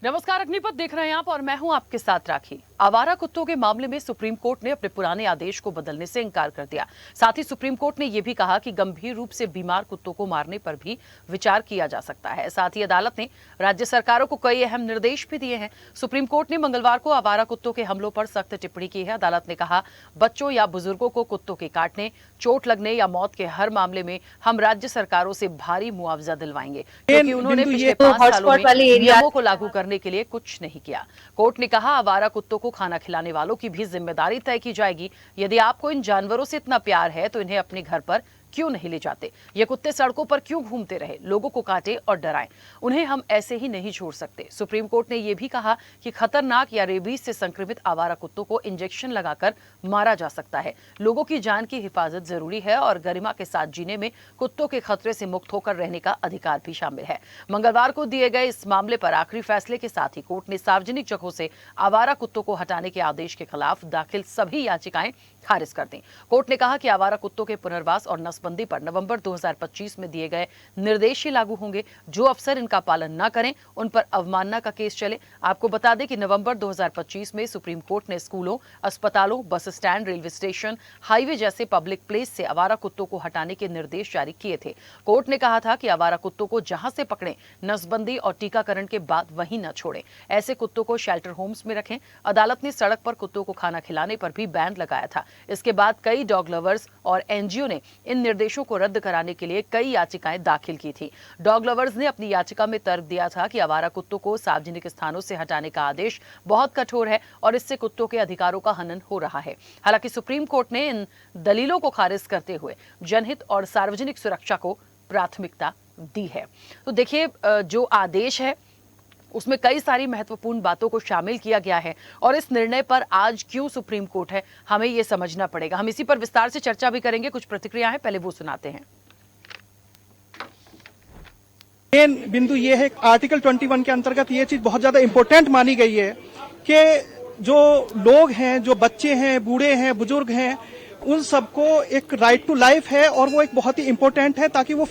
नमस्कार, अग्निपथ देख रहे हैं आप और मैं हूं आपके साथ राखी। आवारा कुत्तों के मामले में सुप्रीम कोर्ट ने अपने पुराने आदेश को बदलने से इनकार कर दिया। साथ ही सुप्रीम कोर्ट ने यह भी कहा कि गंभीर रूप से बीमार कुत्तों को मारने पर भी विचार किया जा सकता है। साथ ही अदालत ने राज्य सरकारों को कई अहम निर्देश भी दिए हैं। सुप्रीम कोर्ट ने मंगलवार को आवारा कुत्तों के हमलों पर सख्त टिप्पणी की है। अदालत ने कहा, बच्चों या बुजुर्गों को कुत्तों के काटने, चोट लगने या मौत के हर मामले में हम राज्य सरकारों से भारी मुआवजा दिलवाएंगे, क्योंकि उन्होंने पिछले 5 सालों में नियमों को लागू करने के लिए कुछ नहीं किया। कोर्ट ने कहा, आवारा कुत्तों को खाना खिलाने वालों की भी जिम्मेदारी तय की जाएगी। यदि आपको इन जानवरों से इतना प्यार है तो इन्हें अपने घर पर क्यों नहीं ले जाते? ये कुत्ते सड़कों पर क्यों घूमते रहे, लोगों को काटे और डराएं? उन्हें हम ऐसे ही नहीं छोड़ सकते। सुप्रीम कोर्ट ने यह भी कहा कि खतरनाक या रेबीज से संक्रमित आवारा कुत्तों को इंजेक्शन लगाकर मारा जा सकता है। लोगों की जान की हिफाजत जरूरी है और गरिमा के साथ जीने में कुत्तों के खतरे से मुक्त होकर रहने का अधिकार भी शामिल है। मंगलवार को दिए गए इस मामले पर आखिरी फैसले के साथ ही कोर्ट ने सार्वजनिक जगहों से आवारा कुत्तों को हटाने के आदेश के खिलाफ दाखिल सभी याचिकाएं खारिज कर दी। कोर्ट ने कहा कि आवारा कुत्तों के पुनर्वास और नसबंदी पर नवंबर 2025 में दिए गए निर्देश ही लागू होंगे। जो अफसर इनका पालन न करें उन पर अवमानना का केस चले। आपको बता दें कि नवंबर 2025 में सुप्रीम कोर्ट ने स्कूलों, अस्पतालों, bus stand, railway station, highway जैसे पब्लिक प्लेस से आवारा कुत्तों को हटाने के निर्देश जारी किए थे। कोर्ट ने कहा था कि आवारा कुत्तों को जहां से पकड़ें, नसबंदी और टीकाकरण के बाद वहीं न छोड़ें। ऐसे कुत्तों को शेल्टर होम्स में रखें। अदालत ने सड़क पर कुत्तों को खाना खिलाने पर भी बैन लगाया था। इसके बाद कई डॉग लवर्स और एनजीओ ने इन निर्देशों को रद्द कराने के लिए कई याचिकाएं दाखिल की थी। डॉग लवर्स ने अपनी याचिका में तर्क दिया था कि आवारा कुत्तों को सार्वजनिक स्थानों से हटाने का आदेश बहुत कठोर है और इससे कुत्तों के अधिकारों का हनन हो रहा है। हालांकि सुप्रीम कोर्ट ने इन दलीलों को खारिज करते हुए जनहित और सार्वजनिक सुरक्षा को प्राथमिकता दी है। तो देखिए, जो आदेश है उसमें कई सारी महत्वपूर्ण बातों को शामिल किया गया है और इस निर्णय पर आज क्यों सुप्रीम कोर्ट है, हमें यह समझना पड़ेगा। हम इसी पर विस्तार से चर्चा भी करेंगे। कुछ प्रतिक्रिया है, पहले वो सुनाते हैं। मेन बिंदु ये है, आर्टिकल 21 के अंतर्गत ये चीज बहुत ज्यादा इंपॉर्टेंट मानी गई है कि जो लोग हैं, जो बच्चे हैं, बूढ़े हैं, बुजुर्ग हैं, उन सबको एक राइट टू लाइफ है और वो एक बहुत ही इंपॉर्टेंट है ताकि वो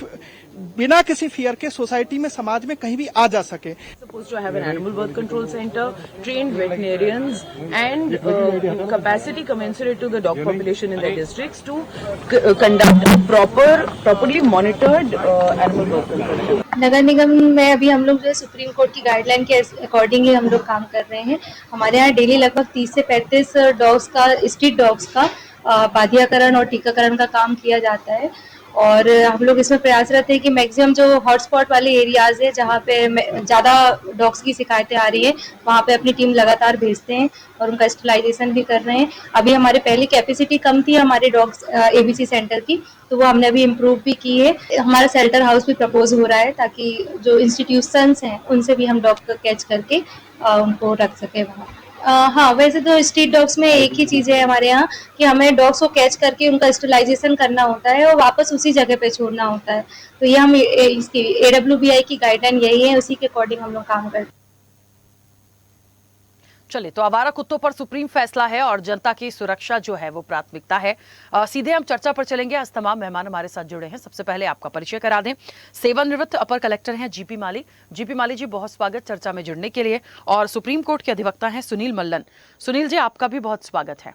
बिना किसी फियर के सोसाइटी में, समाज में कहीं भी आ जा सके। Supposed to have an animal birth control center, trained veterinarians, and capacity commensurate to the dog population in the districts to conduct a properly monitored animal birth control. नगर निगम में अभी हम लोग जो है सुप्रीम कोर्ट की गाइडलाइन के according ही हम लोग काम कर रहे हैं। हमारे यहाँ डेली लगभग 30 से 35 डॉग्स का, स्ट्रीट डॉग्स का बाधियाकरण और टीकाकरण का काम किया जाता है और हम लोग इसमें प्रयासरत है कि मैक्सिमम जो हॉटस्पॉट वाले एरियाज है जहाँ पे ज़्यादा डॉग्स की शिकायतें आ रही है वहाँ पे अपनी टीम लगातार भेजते हैं और उनका स्टरलाइजेशन भी कर रहे हैं। अभी हमारे पहले कैपेसिटी कम थी हमारे डॉग्स एबीसी सेंटर की, तो वो हमने अभी इम्प्रूव भी की है। हमारा शेल्टर हाउस भी प्रपोज हो रहा है ताकि जो इंस्टीट्यूशंस हैं उनसे भी हम डॉग को कैच करके उनको रख सके वहाँ। हाँ, वैसे तो स्ट्रीट डॉग्स में एक ही चीज़ है हमारे यहाँ कि हमें डॉग्स को कैच करके उनका स्टरलाइजेशन करना होता है और वापस उसी जगह पे छोड़ना होता है। तो ये हम इसकी AWBI की गाइडलाइन यही है, उसी के अकॉर्डिंग हम लोग काम करते हैं। चलिए, तो आवारा कुत्तों पर सुप्रीम फैसला है और जनता की सुरक्षा जो है वो प्राथमिकता है। सीधे हम चर्चा पर चलेंगे। आज तमाम मेहमान हमारे साथ जुड़े हैं। सबसे पहले आपका परिचय करा दें। सेवानिवृत्त अपर कलेक्टर हैं जीपी माली। जीपी माली जी, बहुत स्वागत चर्चा में जुड़ने के लिए। और सुप्रीम कोर्ट के अधिवक्ता हैं सुनील मल्लन। सुनील जी, आपका भी बहुत स्वागत है।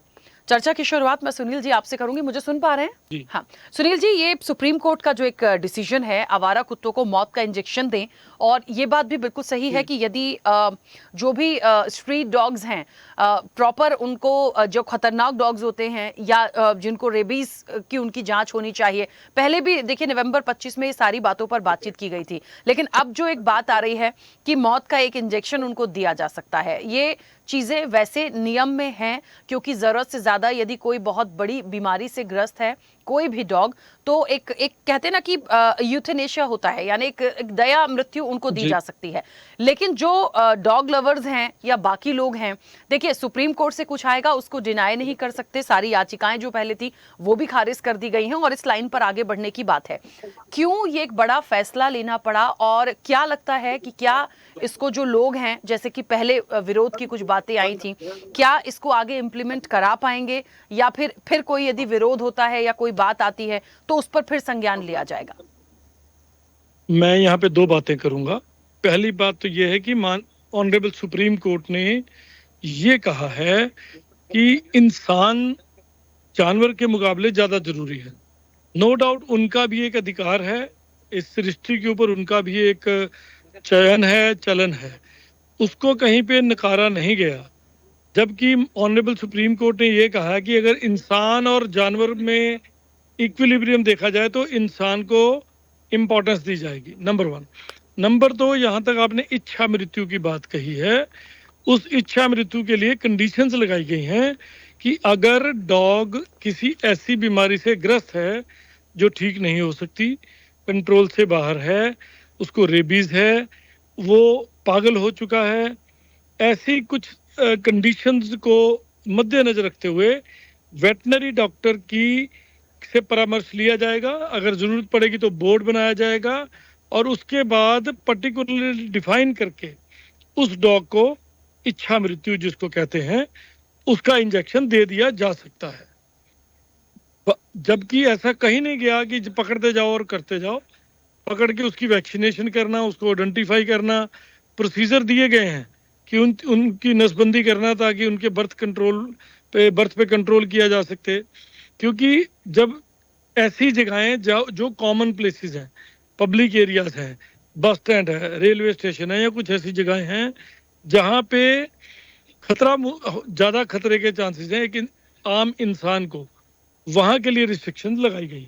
चर्चा की शुरुआत मैं सुनील जी आपसे करूंगी। मुझे सुन पा रहे हैं जी? हाँ सुनील जी, ये सुप्रीम कोर्ट का जो एक डिसीजन है, आवारा कुत्तों को मौत का इंजेक्शन दें, और ये बात भी बिल्कुल सही है कि यदि जो भी स्ट्रीट डॉग्स हैं, प्रॉपर उनको, जो खतरनाक डॉग्स होते हैं या जिनको रेबीज की उनकी जांच होनी चाहिए। पहले भी देखिए नवंबर 25 में ये सारी बातों पर बातचीत की गई थी, लेकिन अब जो एक बात आ रही है कि मौत का एक इंजेक्शन उनको दिया जा सकता है, ये चीजें वैसे नियम में हैं, क्योंकि जरूरत से ज्यादा यदि कोई बहुत बड़ी बीमारी से ग्रस्त है कोई भी डॉग, तो एक कहते हैं ना कि यूथेनेशिया होता है, यानी एक दया मृत्यु उनको दी जा सकती है। लेकिन जो डॉग लवर्स हैं या बाकी लोग हैं, देखिए सुप्रीम कोर्ट से कुछ आएगा उसको डिनाई नहीं कर सकते। सारी याचिकाएं जो पहले थी वो भी खारिज कर दी गई हैं और इस लाइन पर आगे बढ़ने की बात है। क्यों ये एक बड़ा फैसला लेना पड़ा और क्या लगता है कि क्या इसको जो लोग हैं, जैसे कि पहले विरोध की कुछ बातें आई थी, क्या इसको आगे इंप्लीमेंट करा पाएंगे या फिर कोई यदि विरोध होता है या कोई बात आती है तो उस पर फिर संज्ञान लिया जाएगा? मैं यहाँ पे दो बातें करूंगा। पहली बात तो यह है कि ऑनरेबल सुप्रीम कोर्ट ने ये कहा है कि इंसान जानवर के मुकाबले ज्यादा जरूरी है। नो डाउट उनका भी एक अधिकार है, इस सृष्टि के ऊपर उनका भी एक चयन है, चलन है, उसको कहीं पे नकारा नहीं गया। जबकि ऑनरेबल सुप्रीम कोर्ट ने ये कहा कि अगर इंसान और जानवर में इक्विलिब्रियम देखा जाए तो इंसान को इम्पोर्टेंस दी जाएगी, नंबर 1। नंबर 2, यहाँ तक आपने इच्छा मृत्यु की बात कही है, उस इच्छा मृत्यु के लिए कंडीशंस लगाई गई हैं कि अगर डॉग किसी ऐसी बीमारी से ग्रस्त है जो ठीक नहीं हो सकती, कंट्रोल से बाहर है, उसको रेबीज है, वो पागल हो चुका है, ऐसी कुछ कंडीशंस को मद्देनजर रखते हुए वेटनरी डॉक्टर की से परामर्श लिया जाएगा। अगर जरूरत पड़ेगी तो बोर्ड बनाया जाएगा और उसके बाद पर्टिकुलरली डिफाइन करके उस डॉग को इच्छा मृत्यु जिसको कहते हैं उसका इंजेक्शन दे दिया जा सकता है। जबकि ऐसा कहीं नहीं गया कि पकड़ते जाओ और करते जाओ, पकड़ के उसकी वैक्सीनेशन करना, उसको आइडेंटिफाई करना, प्रोसीजर दिए गए हैं कि उनकी नसबंदी करना ताकि उनके बर्थ पे कंट्रोल किया जा सके। क्योंकि जब ऐसी जगहें जो कॉमन प्लेसेस हैं, पब्लिक एरियाज हैं, बस स्टैंड है, रेलवे स्टेशन है, या कुछ ऐसी जगहें हैं जहाँ पे खतरा ज्यादा खतरे के चांसेस हैं लेकिन आम इंसान को, वहां के लिए रिस्ट्रिक्शंस लगाई गई।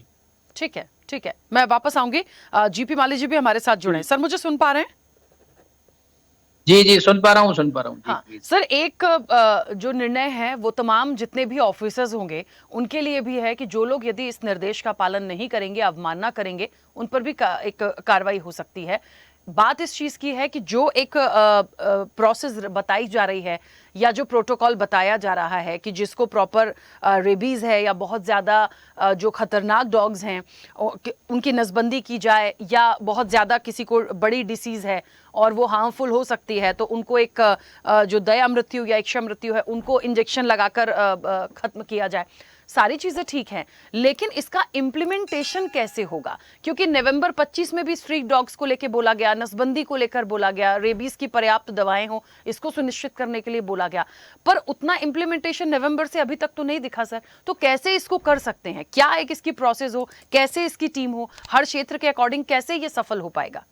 ठीक है, ठीक है, मैं वापस आऊंगी। जीपी माली जी भी हमारे साथ जुड़े हैं। सर, मुझे सुन पा रहे हैं? जी जी, सुन पा रहा हूँ। हाँ सर, एक जो निर्णय है वो तमाम जितने भी ऑफिसर्स होंगे उनके लिए भी है कि जो लोग यदि इस निर्देश का पालन नहीं करेंगे, अवमानना करेंगे, उन पर भी एक कार्रवाई हो सकती है। बात इस चीज की है कि जो एक प्रोसेस बताई जा रही है या जो प्रोटोकॉल बताया जा रहा है कि जिसको प्रॉपर रेबीज है या बहुत ज़्यादा जो खतरनाक डॉग्स हैं उनकी नसबंदी की जाए, या बहुत ज़्यादा किसी को बड़ी डिसीज़ है और वो हार्मफुल हो सकती है तो उनको एक जो दया मृत्यु या इच्छा मृत्यु है उनको इंजेक्शन लगाकर ख़त्म किया जाए। सारी चीजें ठीक हैं, लेकिन इसका इम्प्लीमेंटेशन कैसे होगा? क्योंकि नवंबर 25 में भी स्ट्रीट डॉग्स को लेकर बोला गया, नसबंदी को लेकर बोला गया, रेबीज की पर्याप्त दवाएं हो इसको सुनिश्चित करने के लिए बोला गया, पर उतना इम्प्लीमेंटेशन नवंबर से अभी तक तो नहीं दिखा सर। तो कैसे इसको कर सकते हैं? क्या एक इसकी प्रोसेस हो, कैसे इसकी टीम हो, हर क्षेत्र के अकॉर्डिंग कैसे ये सफल हो पाएगा?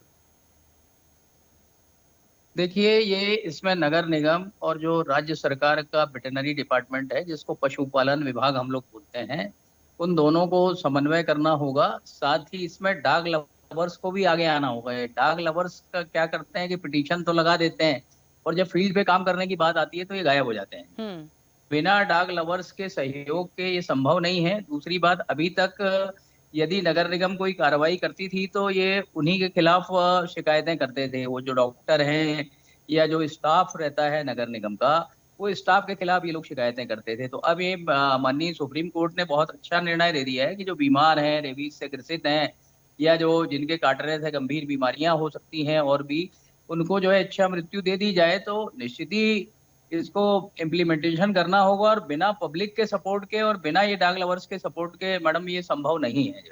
देखिए, ये इसमें नगर निगम और जो राज्य सरकार का वेटरनरी डिपार्टमेंट है, जिसको पशुपालन विभाग हम लोग बोलते हैं, उन दोनों को समन्वय करना होगा। साथ ही इसमें डॉग लवर्स को भी आगे आना होगा। ये डॉग लवर्स का क्या करते हैं कि पिटीशन तो लगा देते हैं और जब फील्ड पे काम करने की बात आती है तो ये गायब हो जाते हैं। बिना डॉग लवर्स के सहयोग के ये संभव नहीं है। दूसरी बात, अभी तक यदि नगर निगम कोई कार्रवाई करती थी तो ये उन्हीं के खिलाफ शिकायतें करते थे। वो जो डॉक्टर हैं या जो स्टाफ रहता है नगर निगम का, वो स्टाफ के खिलाफ ये लोग शिकायतें करते थे। तो अब ये माननीय सुप्रीम कोर्ट ने बहुत अच्छा निर्णय दे दिया है कि जो बीमार हैं, रेबीज से ग्रसित हैं, या जो जिनके काटने से गंभीर बीमारियां हो सकती हैं और भी, उनको जो है इच्छा मृत्यु दे दी जाए। तो निश्चित ही इसको इम्प्लीमेंटेशन करना होगा और बिना पब्लिक के सपोर्ट के और बिना ये डॉग लवर्स के सपोर्ट के मैडम ये संभव नहीं है।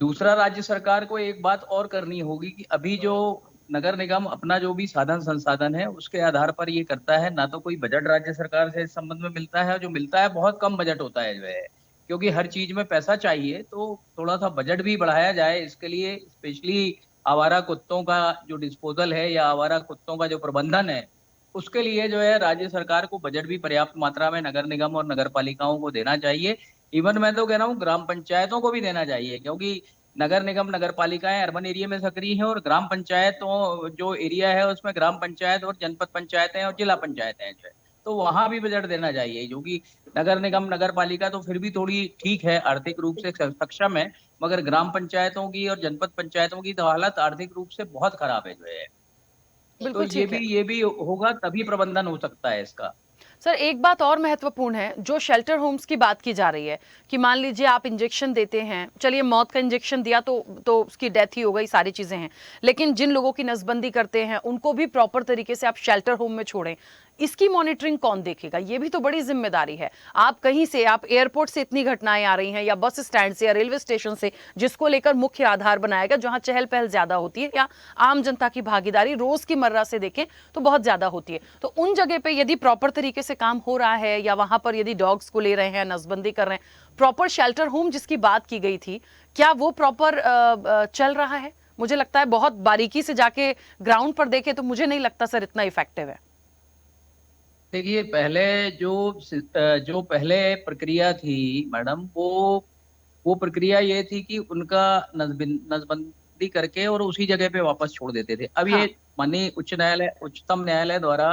दूसरा, राज्य सरकार को एक बात और करनी होगी कि अभी जो नगर निगम अपना जो भी साधन संसाधन है उसके आधार पर ये करता है, ना तो कोई बजट राज्य सरकार से इस संबंध में मिलता है, जो मिलता है बहुत कम बजट होता है जो है, क्योंकि हर चीज में पैसा चाहिए। तो थोड़ा सा बजट भी बढ़ाया जाए इसके लिए। स्पेशली आवारा कुत्तों का जो डिस्पोजल है या आवारा कुत्तों का जो प्रबंधन है, उसके लिए जो है राज्य सरकार को बजट भी पर्याप्त मात्रा में नगर निगम और नगर पालिकाओं को देना चाहिए। इवन मैं तो कह रहा हूँ ग्राम पंचायतों को भी देना चाहिए, क्योंकि नगर निगम नगर पालिकाएं अर्बन एरिया में सक्रिय हैं और ग्राम पंचायतों जो एरिया है उसमें ग्राम पंचायत और जनपद पंचायतें और जिला पंचायतें हैं, तो वहां भी बजट देना चाहिए। क्योंकि नगर निगम नगर पालिका तो फिर भी थोड़ी ठीक है, आर्थिक रूप से सक्षम है, मगर ग्राम पंचायतों की और जनपद पंचायतों की तो हालत आर्थिक रूप से बहुत खराब है जो है। तो ये भी होगा तभी प्रबंधन हो सकता है इसका। सर, एक बात और महत्वपूर्ण है, जो शेल्टर होम्स की बात की जा रही है कि मान लीजिए आप इंजेक्शन देते हैं, चलिए मौत का इंजेक्शन दिया तो उसकी डेथ ही हो गई, सारी चीजें हैं, लेकिन जिन लोगों की नसबंदी करते हैं उनको भी प्रॉपर तरीके से आप शेल्टर होम में छोड़ें, इसकी मॉनिटरिंग कौन देखेगा? ये भी तो बड़ी जिम्मेदारी है। आप कहीं से, आप एयरपोर्ट से इतनी घटनाएं आ रही हैं, या बस स्टैंड से, या रेलवे स्टेशन से, जिसको लेकर मुख्य आधार बनाएगा, जहां चहल पहल ज्यादा होती है, या आम जनता की भागीदारी रोज की मर्रा से देखें तो बहुत ज्यादा होती है। तो उन जगह पे यदि प्रॉपर तरीके से काम हो रहा है, या वहां पर यदि डॉग्स को ले रहे हैं, नसबंदी कर रहे हैं, प्रॉपर शेल्टर होम जिसकी बात की गई थी, क्या वो प्रॉपर चल रहा है? मुझे लगता है बहुत बारीकी से जाके ग्राउंड पर देखे तो मुझे नहीं लगता सर इतना इफेक्टिव है। देखिए, पहले जो पहले प्रक्रिया थी मैडम, वो प्रक्रिया ये थी कि उनका नसबंदी करके और उसी जगह पे वापस छोड़ देते थे। अब हाँ। ये माननीय उच्चतम न्यायालय द्वारा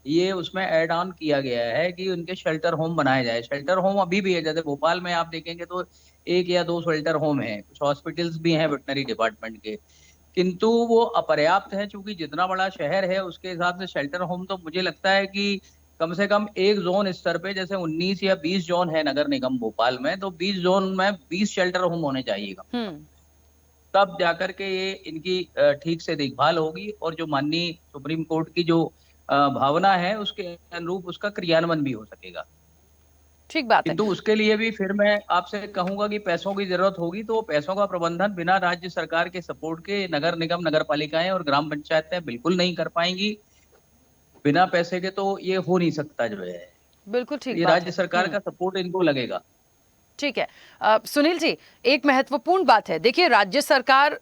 ये उसमें ऐड ऑन किया गया है कि उनके शेल्टर होम बनाए जाए। शेल्टर होम अभी भी है, जैसे भोपाल में आप देखेंगे तो 1 या 2 शेल्टर होम है, कुछ हॉस्पिटल्स भी हैं वेटनरी डिपार्टमेंट के, किंतु वो अपर्याप्त है। चूंकि जितना बड़ा शहर है उसके हिसाब से शेल्टर होम तो मुझे लगता है कि कम से कम एक जोन स्तर पे, जैसे 19 या 20 जोन है नगर निगम भोपाल में, तो 20 जोन में 20 शेल्टर होम होने चाहिए, तब जाकर के ये इनकी ठीक से देखभाल होगी, और जो माननीय सुप्रीम कोर्ट की जो भावना है उसके अनुरूप उसका क्रियान्वयन भी हो सकेगा। ठीक बात है। किंतु उसके लिए भी फिर मैं आपसे कहूंगा कि पैसों की जरूरत होगी, तो पैसों का प्रबंधन बिना राज्य सरकार के सपोर्ट के नगर निगम, नगर पालिकाएं और ग्राम पंचायतें बिल्कुल नहीं कर पाएंगी। बिना पैसे के तो ये हो नहीं सकता जो है। बिल्कुल ठीक ये बात राज्य है। सरकार का सपोर्ट इनको लगेगा। ठीक है। सुनील जी, एक महत्वपूर्ण बात है, देखिए राज्य सरकार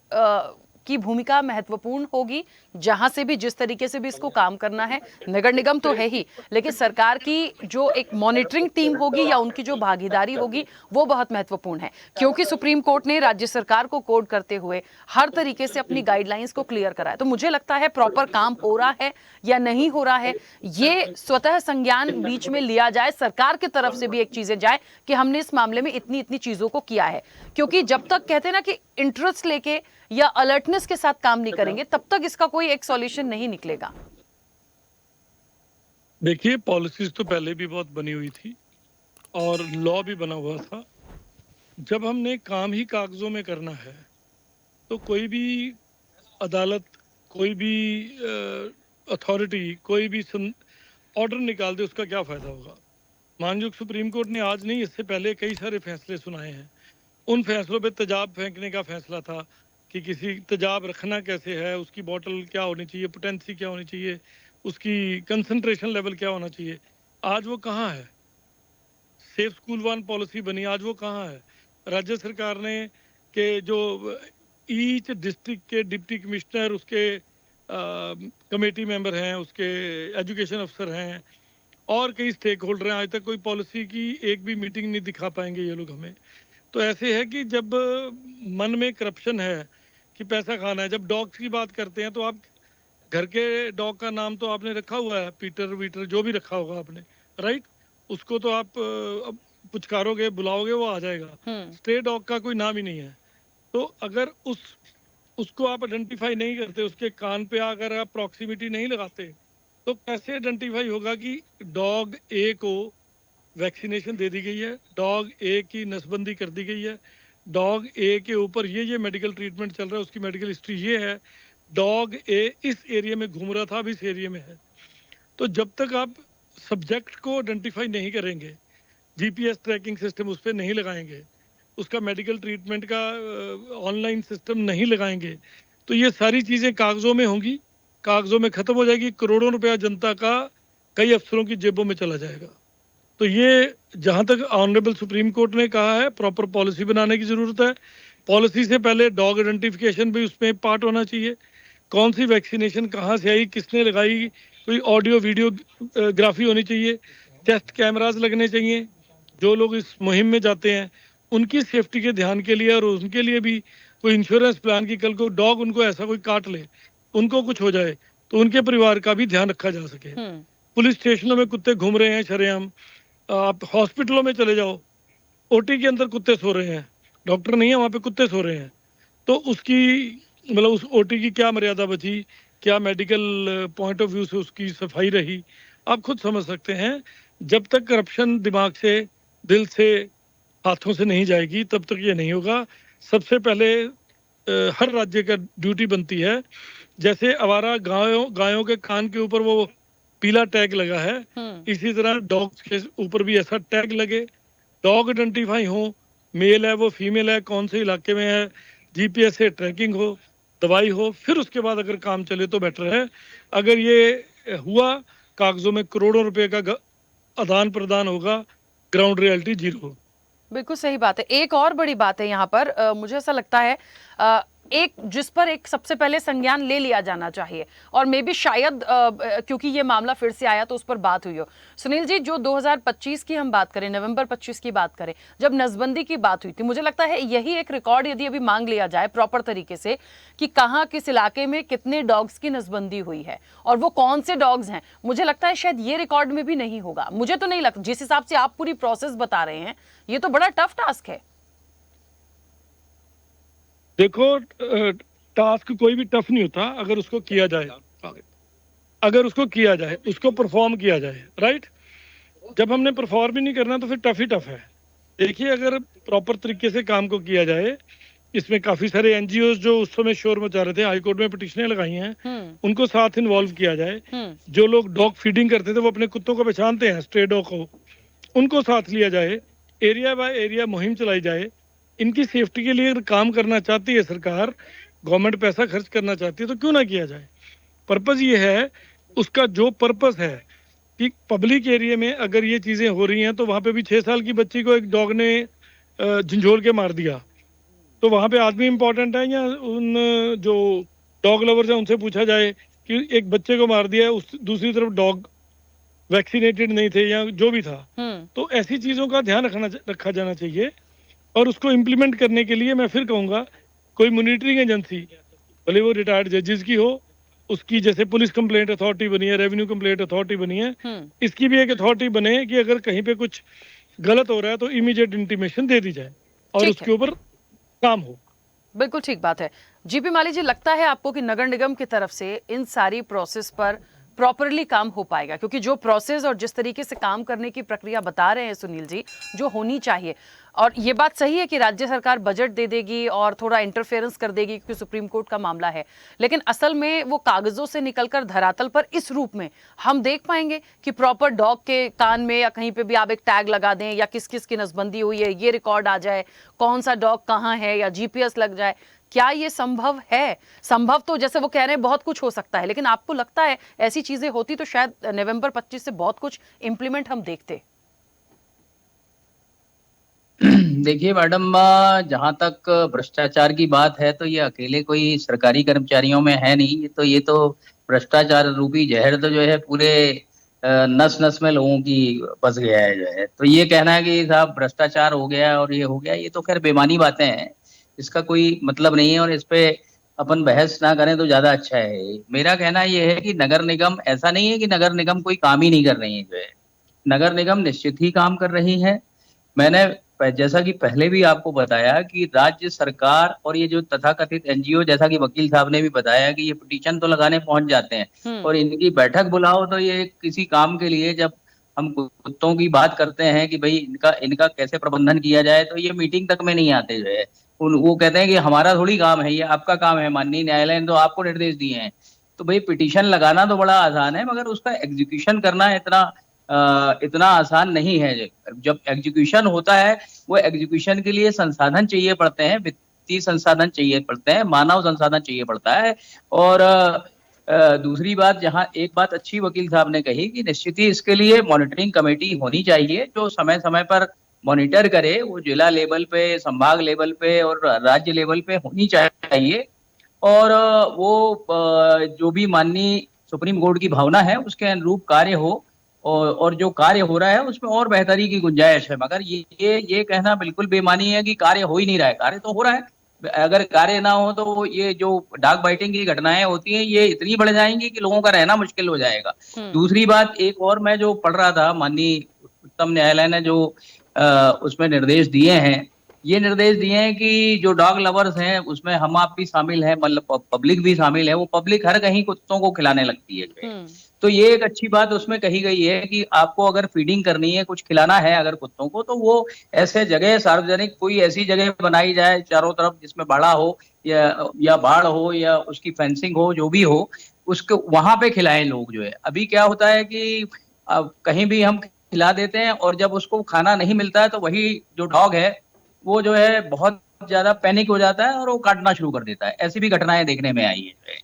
की भूमिका महत्वपूर्ण होगी, जहां से भी जिस तरीके से भी इसको काम करना है। नगर निगम तो है ही, लेकिन सरकार की जो एक मॉनिटरिंग टीम होगी या उनकी जो भागीदारी होगी वो बहुत महत्वपूर्ण है, क्योंकि सुप्रीम कोर्ट ने राज्य सरकार को कोड करते हुए हर तरीके से अपनी गाइडलाइंस को क्लियर कराया। तो मुझे लगता है प्रॉपर काम हो रहा है या नहीं हो रहा है, ये स्वतः संज्ञान बीच में लिया जाए, सरकार की तरफ से भी एक चीजें जाए कि हमने इस मामले में इतनी इतनी चीजों को किया है। क्योंकि जब तक कहते हैं ना कि इंटरेस्ट लेके या अलर्टनेस के साथ काम नहीं करेंगे, तब तक इसका कोई एक सॉल्यूशन नहीं निकलेगा। देखिए, पॉलिसीज तो पहले भी बहुत बनी हुई थी और लॉ भी बना हुआ था। जब हमने काम ही कागजों में करना है तो कोई भी अदालत, कोई भी अथॉरिटी, कोई भी ऑर्डर निकाल दे, उसका क्या फायदा होगा? माननीय सुप्रीम कोर्ट ने आज नहीं, इससे पहले कई सारे फैसले सुनाए हैं। उन फैसलों पे तेजाब फेंकने का फैसला था कि किसी तेजाब रखना कैसे है, उसकी बॉटल क्या होनी चाहिए, पोटेंसी क्या होनी चाहिए, उसकी कंसंट्रेशन लेवल क्या होना चाहिए। आज वो कहाँ है? सेफ स्कूल वन पॉलिसी बनी, आज वो कहाँ है? राज्य सरकार ने के जो ईच डिस्ट्रिक्ट के डिप्टी कमिश्नर, उसके कमेटी मेंबर हैं, उसके एजुकेशन अफसर हैं और कई स्टेक होल्डर हैं, आज तक कोई पॉलिसी की एक भी मीटिंग नहीं दिखा पाएंगे ये लोग हमें। तो ऐसे है कि जब मन में करप्शन है कि पैसा खाना है। जब डॉग्स की बात करते हैं तो आप घर के डॉग का नाम तो आपने रखा हुआ है, पीटर वीटर जो भी रखा होगा आपने, राइट? उसको तो आप पुचकारोगे, बुलाओगे, वो आ जाएगा। स्ट्रे डॉग का कोई नाम ही नहीं है। तो अगर उसको आप आइडेंटिफाई नहीं करते, उसके कान पे अगर आप प्रॉक्सिमिटी नहीं लगाते, तो कैसे आइडेंटिफाई होगा कि डॉग ए को वैक्सीनेशन दे दी गई है, डॉग ए की नसबंदी कर दी गई है, डॉग ए के ऊपर ये मेडिकल ट्रीटमेंट चल रहा है, उसकी मेडिकल हिस्ट्री ये है, डॉग ए इस एरिया में घूम रहा था, अब इस एरिया में है। तो जब तक आप सब्जेक्ट को आइडेंटिफाई नहीं करेंगे, जीपीएस ट्रैकिंग सिस्टम उस पर नहीं लगाएंगे, उसका मेडिकल ट्रीटमेंट का ऑनलाइन सिस्टम नहीं लगाएंगे, तो ये सारी चीज़ें कागजों में होंगी, कागजों में ख़त्म हो जाएगी, करोड़ों रुपया जनता का कई अफसरों की जेबों में चला जाएगा। तो ये जहाँ तक ऑनरेबल सुप्रीम कोर्ट ने कहा है, प्रॉपर पॉलिसी बनाने की ज़रूरत है। पॉलिसी से पहले डॉग आइडेंटिफिकेशन भी उसमें पार्ट होना चाहिए। कौन सी वैक्सीनेशन कहाँ से आई, किसने लगाई, कोई ऑडियो वीडियोग्राफी होनी चाहिए, टेस्ट कैमराज लगने चाहिए। जो लोग इस मुहिम में जाते हैं उनकी सेफ्टी के ध्यान के लिए, और उनके लिए भी कोई इंश्योरेंस प्लान की, कल को डॉग उनको ऐसा कोई काट ले, उनको कुछ हो जाए, तो उनके परिवार का भी ध्यान रखा जा सके। पुलिस स्टेशनों में कुत्ते घूम रहे हैं शरेआम, आप हॉस्पिटलों में चले जाओ, ओटी के अंदर कुत्ते सो रहे हैं, डॉक्टर नहीं है वहाँ पे, कुत्ते सो रहे हैं। तो उसकी मतलब उस ओटी की क्या मर्यादा बची, क्या मेडिकल पॉइंट ऑफ व्यू से उसकी सफाई रही, आप खुद समझ सकते हैं। जब तक करप्शन दिमाग से, दिल से, हाथों से नहीं जाएगी, तब तक ये नहीं होगा। सबसे पहले हर राज्य का ड्यूटी बनती है, जैसे आवारा गायों के कान के ऊपर वो पीला टैग लगा है, इसी तरह डॉग्स के ऊपर भी ऐसा टैग लगे, डॉग आइडेंटिफाई हो, मेल है वो फीमेल है, कौन से इलाके में है, जीपीएस से ट्रैकिंग हो, दवाई हो, फिर उसके बाद अगर काम चले तो बेटर है। अगर ये हुआ, कागजों में करोड़ों रुपए का आदान प्रदान होगा, ग्राउंड रियलिटी जीरो। बिल्कुल सही बात है। एक और बड़ी बात है यहाँ पर, मुझे ऐसा लगता है एक जिस पर एक सबसे पहले संज्ञान ले लिया जाना चाहिए, और मे बी शायद क्योंकि ये मामला फिर से आया तो उस पर बात हुई हो। सुनील जी, जो 2025 की हम बात करें, नवंबर 25 की बात करें, जब नसबंदी की बात हुई थी, मुझे लगता है यही एक रिकॉर्ड यदि अभी मांग लिया जाए प्रॉपर तरीके से कि कहाँ किस इलाके में कितने डॉग्स की नसबंदी हुई है और वो कौन से डॉग्स हैं, मुझे लगता है शायद ये रिकॉर्ड में भी नहीं होगा। मुझे तो नहीं लगता, जिस हिसाब से आप पूरी प्रोसेस बता रहे हैं, ये तो बड़ा टफ टास्क है। देखो, टास्क कोई भी टफ नहीं होता अगर उसको किया जाए, उसको परफॉर्म किया जाए, राइट। जब हमने परफॉर्म ही नहीं करना तो फिर टफ ही टफ है। देखिए, अगर प्रॉपर तरीके से काम को किया जाए, इसमें काफी सारे एनजीओ जो उस समय शोर मचा रहे थे, हाईकोर्ट में पिटिशनें लगाई हैं, उनको साथ इन्वॉल्व किया जाए। जो लोग डॉग फीडिंग करते थे वो अपने कुत्तों को पहचानते हैं, स्ट्रे डॉग को, उनको साथ लिया जाए, एरिया बाय एरिया मुहिम चलाई जाए। इनकी सेफ्टी के लिए अगर काम करना चाहती है सरकार, गवर्नमेंट पैसा खर्च करना चाहती है, तो क्यों ना किया जाए। पर्पस ये है, उसका जो पर्पस है कि पब्लिक एरिया में अगर ये चीजें हो रही हैं, तो वहां पे भी 6 साल की बच्ची को एक डॉग ने झंझोड़ के मार दिया, तो वहां पे आदमी इंपॉर्टेंट है या उन जो डॉग लवर्स हैं उनसे पूछा जाए कि एक बच्चे को मार दिया, उस दूसरी तरफ डॉग वैक्सीनेटेड नहीं थे या जो भी था। तो ऐसी चीजों का ध्यान रखा जाना चाहिए, और उसको इम्प्लीमेंट करने के लिए मैं फिर कहूंगा, कोई मॉनिटरिंग एजेंसी, भले वो रिटायर्ड जजेस की हो, उसकी जैसे पुलिस कंप्लेंट अथॉरिटी बनी है, रेवेन्यू कंप्लेंट अथॉरिटी बनी है, इसकी भी एक अथॉरिटी बने कि अगर कहीं पे कुछ गलत हो रहा है तो इमीडिएट इंटीमेशन दे दी जाए और उसके ऊपर काम हो। बिल्कुल ठीक बात है। जीपी माली जी, लगता है आपको कि नगर निगम की तरफ से इन सारी प्रोसेस पर प्रॉपरली काम हो पाएगा? क्योंकि जो प्रोसेस और जिस तरीके से काम करने की प्रक्रिया बता रहे हैं सुनील जी, जो होनी चाहिए, और ये बात सही है कि राज्य सरकार बजट दे देगी और थोड़ा इंटरफेरेंस कर देगी क्योंकि सुप्रीम कोर्ट का मामला है, लेकिन असल में वो कागजों से निकलकर धरातल पर इस रूप में हम देख पाएंगे कि प्रॉपर डॉग के कान में या कहीं पे भी आप एक टैग लगा दें, या किस किस की नसबंदी हुई है ये रिकॉर्ड आ जाए, कौन सा डॉग कहाँ है, या जीपीएस लग जाए। क्या ये संभव है? संभव तो जैसे वो कह रहे हैं बहुत कुछ हो सकता है, लेकिन आपको लगता है ऐसी चीजें होती तो शायद नवंबर 25 से बहुत कुछ इंप्लीमेंट हम देखते? देखिए मैडम, जहां तक भ्रष्टाचार की बात है तो ये अकेले कोई सरकारी कर्मचारियों में है नहीं, ये तो भ्रष्टाचार रूपी जहर तो जो है पूरे नस नस में लोगों की बस गया है जो है। तो ये कहना है कि साहब भ्रष्टाचार हो गया और ये हो गया, ये तो खैर बेमानी बातें हैं, इसका कोई मतलब नहीं है और इस पे अपन बहस ना करें तो ज्यादा अच्छा है। मेरा कहना ये है कि नगर निगम, ऐसा नहीं है कि नगर निगम कोई काम ही नहीं कर रही है जो है, नगर निगम निश्चित ही काम कर रही है। मैंने जैसा कि पहले भी आपको बताया कि राज्य सरकार और ये जो तथाकथित एनजीओ, जैसा कि वकील साहब ने भी बताया कि ये पिटीशन तो लगाने पहुंच जाते हैं और इनकी बैठक बुलाओ तो ये किसी काम के लिए, जब हम कुत्तों की बात करते हैं कि भाई इनका कैसे प्रबंधन किया जाए, तो ये मीटिंग तक में नहीं आते जो है। वो कहते हैं कि हमारा थोड़ी काम है, ये आपका काम है, माननीय न्यायालय ने तो आपको निर्देश दिए हैं। तो भाई पिटीशन लगाना तो बड़ा आसान है, मगर उसका एग्जीक्यूशन करना इतना आसान नहीं है। जब एग्जीक्यूशन होता है, वो एग्जीक्यूशन के लिए संसाधन चाहिए पड़ते हैं, वित्तीय संसाधन चाहिए पड़ते हैं, मानव संसाधन चाहिए पड़ता है। और दूसरी बात, जहां एक बात अच्छी वकील साहब ने कही कि निश्चित ही इसके लिए मॉनिटरिंग कमेटी होनी चाहिए जो समय समय पर मॉनिटर करे, वो जिला लेवल पे, संभाग लेवल पे और राज्य लेवल पे होनी चाहिए। और वो जो भी माननीय सुप्रीम कोर्ट की भावना है उसके अनुरूप कार्य हो, और जो कार्य हो रहा है उसमें और बेहतरी की गुंजाइश है। मगर ये कहना बिल्कुल बेमानी है कि कार्य हो ही नहीं रहा है, कार्य तो हो रहा है। अगर कार्य ना हो तो ये जो डॉग बाइटिंग की घटनाएं होती हैं ये इतनी बढ़ जाएंगी कि लोगों का रहना मुश्किल हो जाएगा। दूसरी बात, एक और मैं जो पढ़ रहा था, माननीय उच्चतम न्यायालय ने जो उसमें निर्देश दिए हैं, ये निर्देश दिए हैं कि जो डॉग लवर्स हैं उसमें हम आप भी शामिल हैं, मतलब पब्लिक भी शामिल है। वो पब्लिक हर कहीं कुत्तों को खिलाने लगती है। तो ये एक अच्छी बात उसमें कही गई है कि आपको अगर फीडिंग करनी है, कुछ खिलाना है अगर कुत्तों को, तो वो ऐसे जगह, सार्वजनिक कोई ऐसी जगह बनाई जाए चारों तरफ जिसमें बाड़ा हो या बाढ़ हो या उसकी फेंसिंग हो, जो भी हो, उसको वहां पे खिलाएं लोग जो है। अभी क्या होता है कि कहीं भी हम खिला देते हैं और जब उसको खाना नहीं मिलता है तो वही जो डॉग है वो जो है बहुत ज्यादा पैनिक हो जाता है और वो काटना शुरू कर देता है। ऐसी भी घटनाएं देखने में आई है।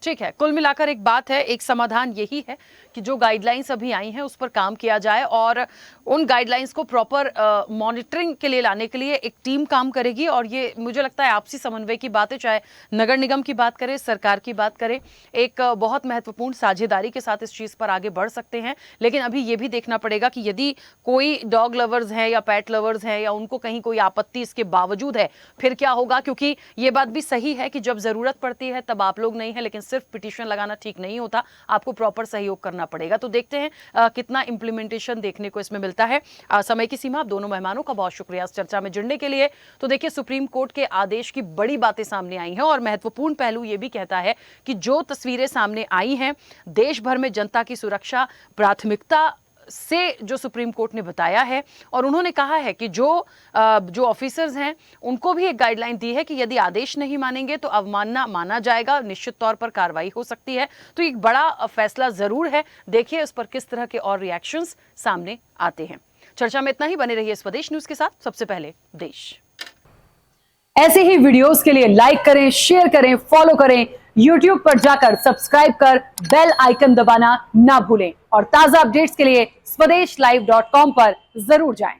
ठीक है, कुल मिलाकर एक बात है, एक समाधान यही है कि जो गाइडलाइंस अभी आई हैं उस पर काम किया जाए और उन गाइडलाइंस को प्रॉपर मॉनिटरिंग के लिए लाने के लिए एक टीम काम करेगी। और ये मुझे लगता है आपसी समन्वय की बात है, चाहे नगर निगम की बात करें, सरकार की बात करें, एक बहुत महत्वपूर्ण साझेदारी के साथ इस चीज़ पर आगे बढ़ सकते हैं। लेकिन अभी ये भी देखना पड़ेगा कि यदि कोई डॉग लवर्स हैं या पेट लवर्स हैं या उनको कहीं कोई आपत्ति इसके बावजूद है, फिर क्या होगा? क्योंकि ये बात भी सही है कि जब ज़रूरत पड़ती है तब आप लोग नहीं हैं, लेकिन सिर्फ पिटीशन लगाना ठीक नहीं होता, आपको प्रॉपर सहयोग करना पड़ेगा। तो देखते हैं कितना इंप्लीमेंटेशन देखने को इसमें मिलता है। समय की सीमा, आप दोनों मेहमानों का बहुत शुक्रिया इस चर्चा में जुड़ने के लिए। तो देखिए, सुप्रीम कोर्ट के आदेश की बड़ी बातें सामने आई हैं और महत्वपूर्ण पहलू यह भी कहता है कि जो तस्वीरें सामने आई हैं, देश भर में जनता की सुरक्षा प्राथमिकता से जो सुप्रीम कोर्ट ने बताया है। और उन्होंने कहा है कि जो ऑफिसर्स हैं उनको भी एक गाइडलाइन दी है कि यदि आदेश नहीं मानेंगे तो अवमानना माना जाएगा, निश्चित तौर पर कार्रवाई हो सकती है। तो एक बड़ा फैसला जरूर है, देखिए इस पर किस तरह के और रिएक्शंस सामने आते हैं। चर्चा में इतना ही, बने रहिए स्वदेश न्यूज के साथ। सबसे पहले देश। ऐसे ही वीडियोस के लिए लाइक करें, शेयर करें, फॉलो करें, YouTube पर जाकर सब्सक्राइब कर बेल आइकन दबाना ना भूलें और ताजा अपडेट्स के लिए स्वदेशलाइव.com पर जरूर जाएं।